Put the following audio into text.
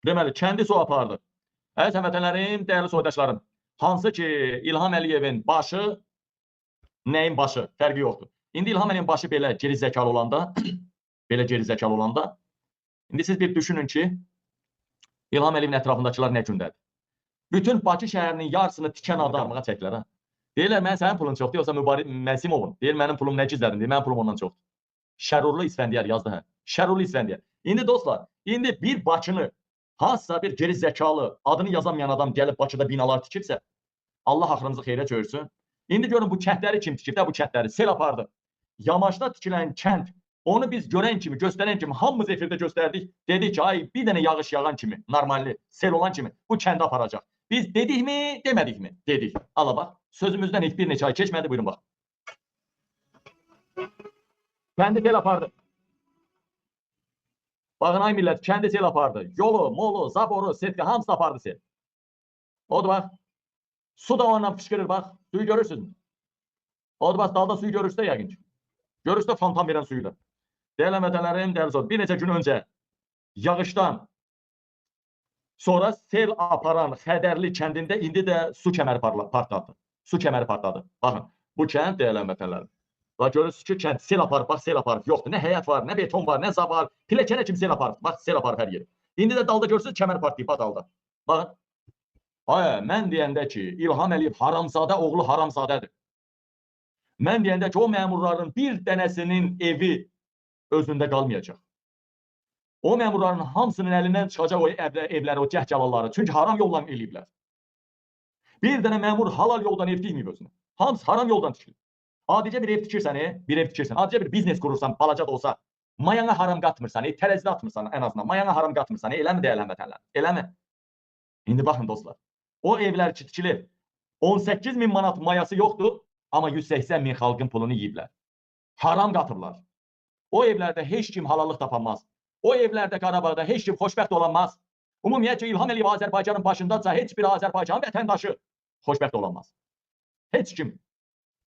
Deməli, kəndi su apardı. Əziz həmvətənlərim, dəyərli soydaşlarım, hansı ki İlham Əliyevin başı, nəyin başı, fərqi yoxdur. İndi İlham Əliyevin başı belə geri zəkalı olanda, belə geri zəkalı olanda, indi siz bir düşünün ki, İlham Əliyevin ətrafındakılar nə gündədir? Bütün Bakı şəhərinin yarısını tikən adamlığa çəkilər, ha? Deyirlər, mən sənin pulun çoxdur, yoxsa Mübarək Məsimovun. Deyir, mənim pulum nə gizlədim, deyir, mənim pulum ondan çoxdur. Şərurlu İsfəndiyar yazdı, hə? Şərurlu İsfəndiyar. İndi dostlar, indi bir Bakını hansısa bir geri zəkalı, adını yazamayan adam gəlib Bakıda binalar tikirsə, Allah axırınızı xeyrə çörsün. İndi görün bu kəndləri kim tikir də bu kəndləri? Sel apardı. Yamaçda tikilən kənd, onu biz görən kimi, göstərən kimi, hamımız efirdə göstərdik. Dedik ki, ay bir dənə yağış yağan kimi, normalli, sel olan kimi bu kəndi aparacaq. Biz dedik mi, demədik mi? Dedik. Ala bax, sözümüzdən heç bir neçə ay keçmədi, buyurun bax. Kəndi sel apardı. Baxın ay millət, kəndi sel apardı. Yolu, molu, zaboru, setka hamısı apardı sel. Odur bax. Su da ondan fışkırır bax. Suyu görürsünüz. Odur bax, dalda suyu görürsünüz də yəqin ki. Görürsünüz də fontan verən suyu da. Dəyərli həmvətənlərim, dəyərli soydaşlarım, bir neçə gün öncə yağışdan sonra sel aparan Xədərli kəndində indi də su kəməri partladı. Su kəməri partladı. Baxın, bu kənd dəyərli həmvətənlərim. Bax görürsünüz ki, kənd sel aparıb, bax sel aparıb. Yoxdur, nə həyət var, nə beton var, nə zab var. Piləkənə kimi sel aparıb. Bax sel aparıb hər yeri. İndi də dalda görürsünüz kəmər partlayıb bax dalda. Baxın. Ay, mən deyəndə ki, İlham Əliyev haramzadə oğlu haramzadədir. Mən deyəndə ki, o məmurların bir dənəsinin evi özündə qalmayacaq. O məmurların hamısının əlindən çıxacaq o evləri, o cəhcəlalları. Çünki haram yolla eləyiblər. Bir dənə məmur halal yoldan ev tikməyib özünə. Hamısı haram yoldan tikilir. Adicə bir ev tikirsən, adicə bir biznes qurursan, balaca da olsa, mayana haram qatmırsan, tərəzidə atmırsan ən azından, mayana haram qatmırsan, eləmi dəyərli həmvətənlər? Eləmi? İndi baxın dostlar, o evlər ki tikilir, 18 min manat mayası yoxdur, amma 180 min xalqın pulunu yiyiblər. Haram qatıblar. O evlərdə heç kim halallıq tapanmaz. O evlərdə Qarabağda heç kim xoşbəxt olanmaz. Ümumiyyətcə İlham Əliyev Azərbaycanın başındadsa heç bir Azərbaycan vətəndaşı xoşbəxt olanmaz. Heç kim.